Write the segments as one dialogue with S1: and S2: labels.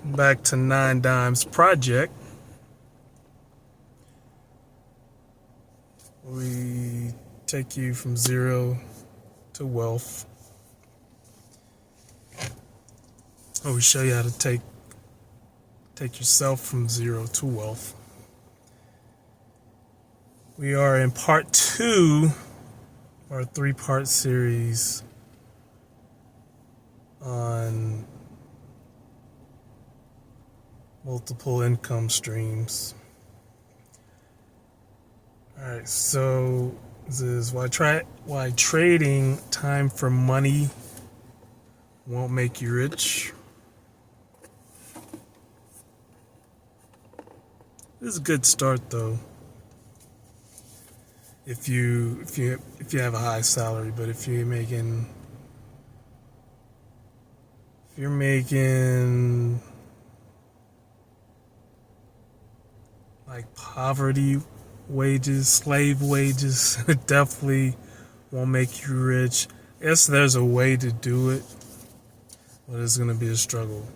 S1: back to 9 Dimes Project. We take you from zero to wealth. Or we show you how to take yourself from zero to wealth. We are in part 2 of our 3-part series on multiple income streams. Alright, so this is why trading time for money won't make you rich. This is a good start though. If you have a high salary, but if you're making like poverty wages, slave wages, it definitely won't make you rich. Yes, there's a way to do it, but it's going to be a struggle.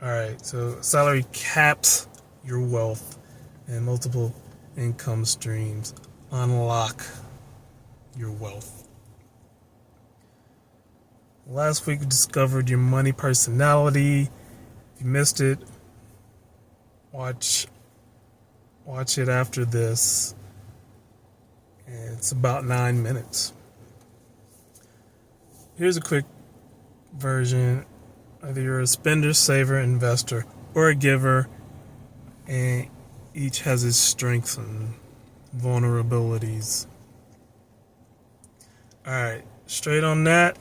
S1: Alright, so salary caps your wealth, and multiple income streams unlock your wealth. Last week we discovered your money personality. If you missed it, watch it after this. And it's about 9 minutes. Here's a quick version. Either you're a spender, saver, investor, or a giver, and each has its strengths and vulnerabilities. Alright, straight on that.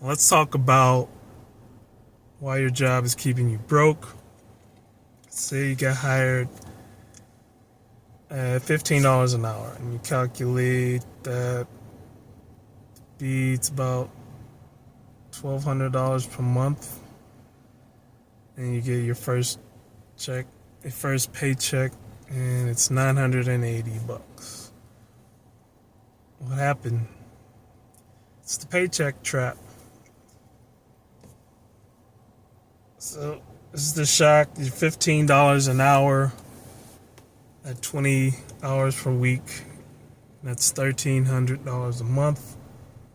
S1: Let's talk about why your job is keeping you broke. Say you get hired at $15 an hour, and you calculate that beats about $1,200 per month, and you get your first paycheck, and it's $980. What happened? It's the paycheck trap. So this is the shock. You're $15 an hour at 20 hours per week. That's $1,300 a month.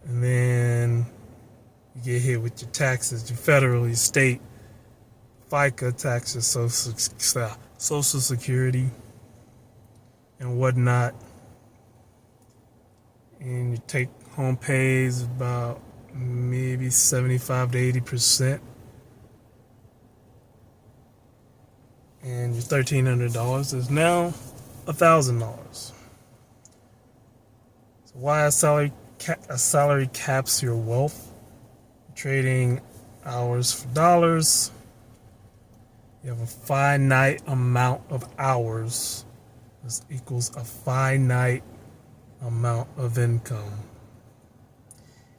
S1: And then you get hit with your taxes, your federal, your state, FICA taxes, Social Security, and whatnot. And your take-home pay is about maybe 75 to 80%. And your $1,300 is now $1,000. So why a salary caps your wealth? Trading hours for dollars. You have a finite amount of hours. This equals a finite amount of income.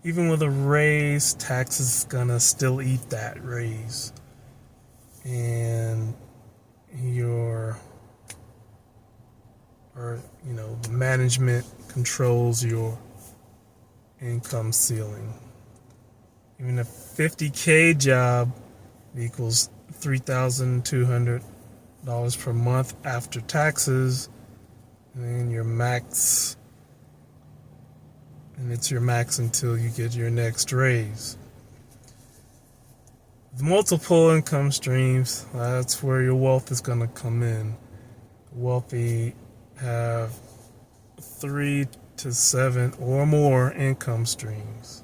S1: Even with a raise, taxes is gonna still eat that raise. And the management controls your income ceiling. Even a $50K job equals $3,200 per month after taxes, and then your max, and it's your max until you get your next raise. With multiple income streams, that's where your wealth is going to come in. Wealthy have 3 to 7 or more income streams.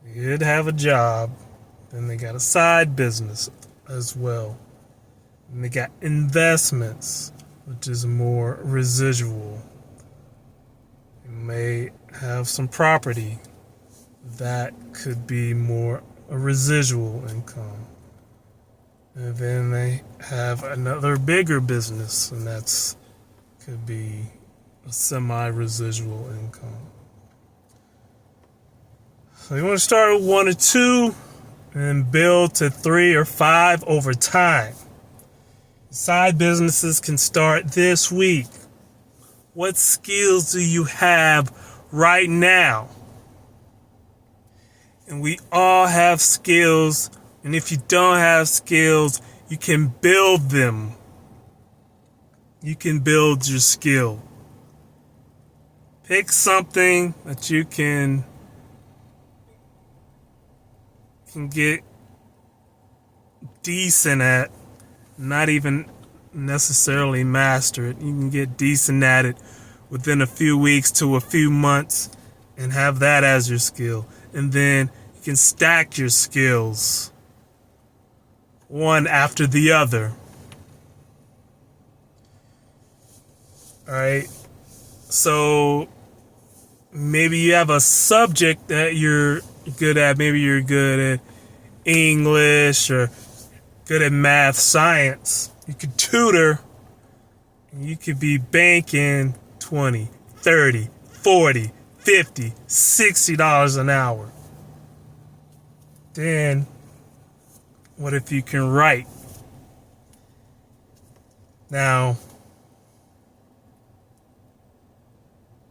S1: They did have a job, then they got a side business as well. And they got investments, which is more residual. You may have some property that could be more a residual income. And then they have another bigger business, and that's could be a semi-residual income. So you want to start with 1 or 2 and build to 3 or 5 over time. Side businesses can start this week. What skills do you have right now? And we all have skills And if you don't have skills, you can build them. You can build your skill. Pick something that you can get decent at, not even necessarily master it. You can get decent at it within a few weeks to a few months and have that as your skill. And then you can stack your skills one after the other. All right. So maybe you have a subject that you're good at. Maybe you're good at English or good at math, science. You could tutor and you could be banking $20, $30, $40, $50, $60 an hour. Then what if you can write? Now,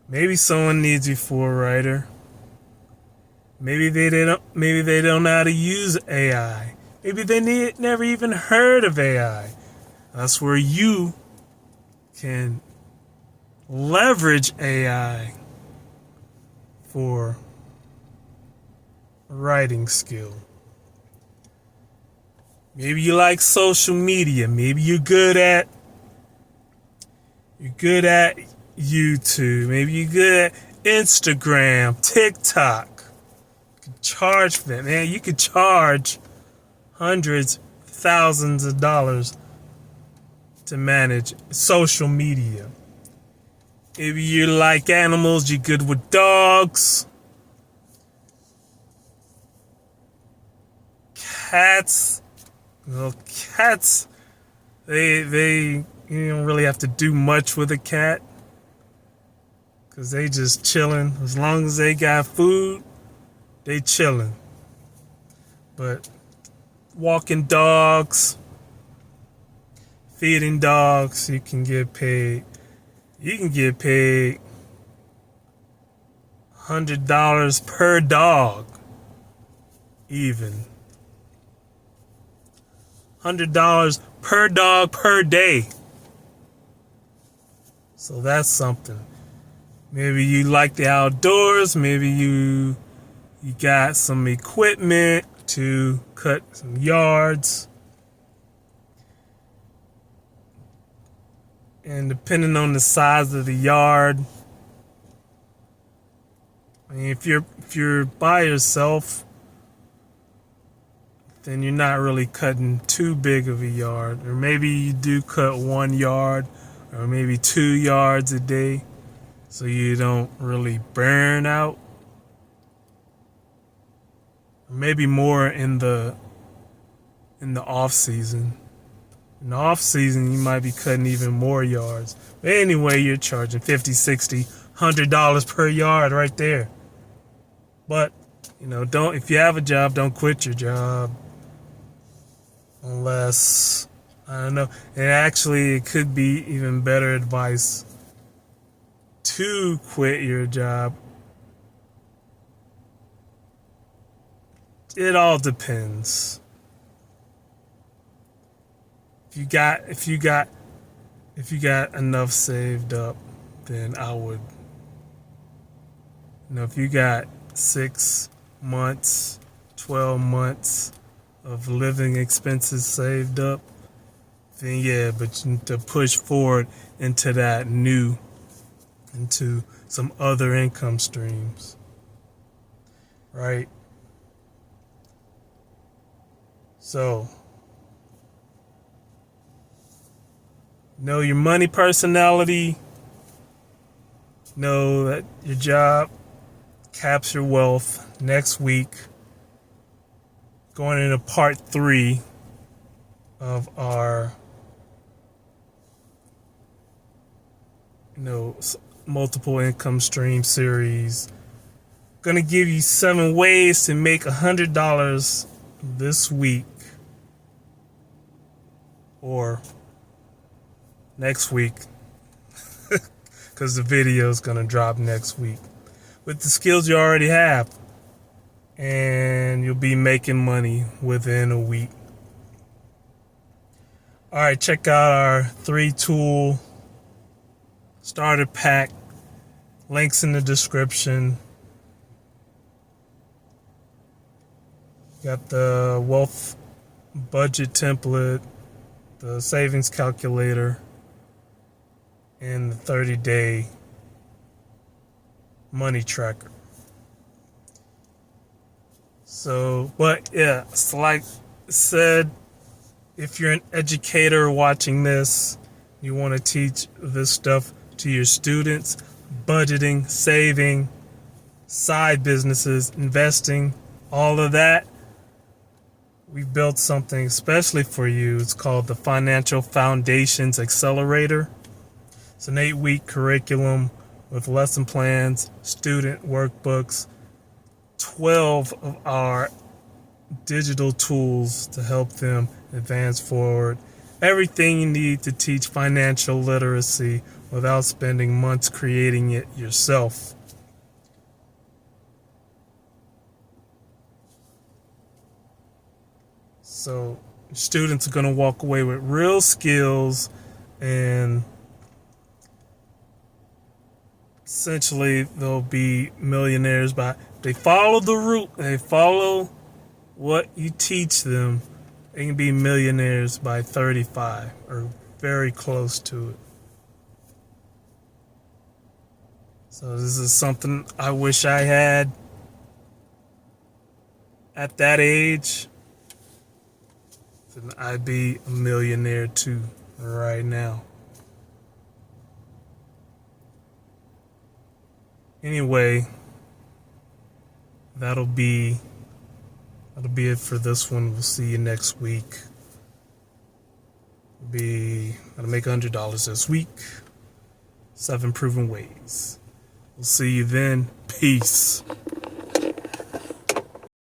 S1: maybe someone needs you for a writer. Maybe they don't know how to use AI. Maybe they never even heard of AI. That's where you can leverage AI for a writing skill. Maybe you like social media. Maybe you're good at YouTube. Maybe you're good at Instagram, TikTok. You can charge for that, man. You could charge hundreds, thousands of dollars to manage social media. Maybe you like animals, you're good with dogs, cats. Well, cats, you don't really have to do much with a cat because they just chilling. As long as they got food, they chilling. But walking dogs, feeding dogs, you can get paid. You can get paid $100 per dog, even. $100 per dog per day. So that's something. Maybe you like the outdoors. Maybe you got some equipment to cut some yards. And depending on the size of the yard, I mean, if you're by yourself, then you're not really cutting too big of a yard. Or maybe you do cut 1 yard or maybe 2 yards a day so you don't really burn out. Or maybe more in the off season. In the off season, you might be cutting even more yards. But anyway, you're charging $50, $60, $100 per yard right there. But, if you have a job, don't quit your job. Unless, I don't know. And actually, it could be even better advice to quit your job. It all depends. If you got enough saved up, then I would. If you got 6 months, 12 months of living expenses saved up, then yeah, but you need to push forward into some other income streams, right? So, know your money personality, know that your job caps your wealth. Next week, going into part 3 of our multiple income stream series. Gonna give you 7 ways to make $100 this week or next week, because the video is gonna drop next week with the skills you already have. and you'll be making money within a week. All right, check out our 3-tool starter pack. Links in the description. Got the wealth budget template, the savings calculator, and the 30-day money tracker. So, but yeah, it's like I said, if you're an educator watching this, you want to teach this stuff to your students, budgeting, saving, side businesses, investing, all of that, we've built something especially for you. It's called the Financial Foundations Accelerator. It's an 8-week curriculum with lesson plans, student workbooks, 12 of our digital tools to help them advance forward. Everything you need to teach financial literacy without spending months creating it yourself. So students are going to walk away with real skills, and essentially they'll be millionaires by they follow the route, they follow what you teach them. They can be millionaires by 35 or very close to it. So this is something I wish I had at that age. Then I'd be a millionaire too right now. Anyway, that'll be it for this one. We'll see you next week. Be how to make $100 this week. 7 proven ways. We'll see you then. Peace.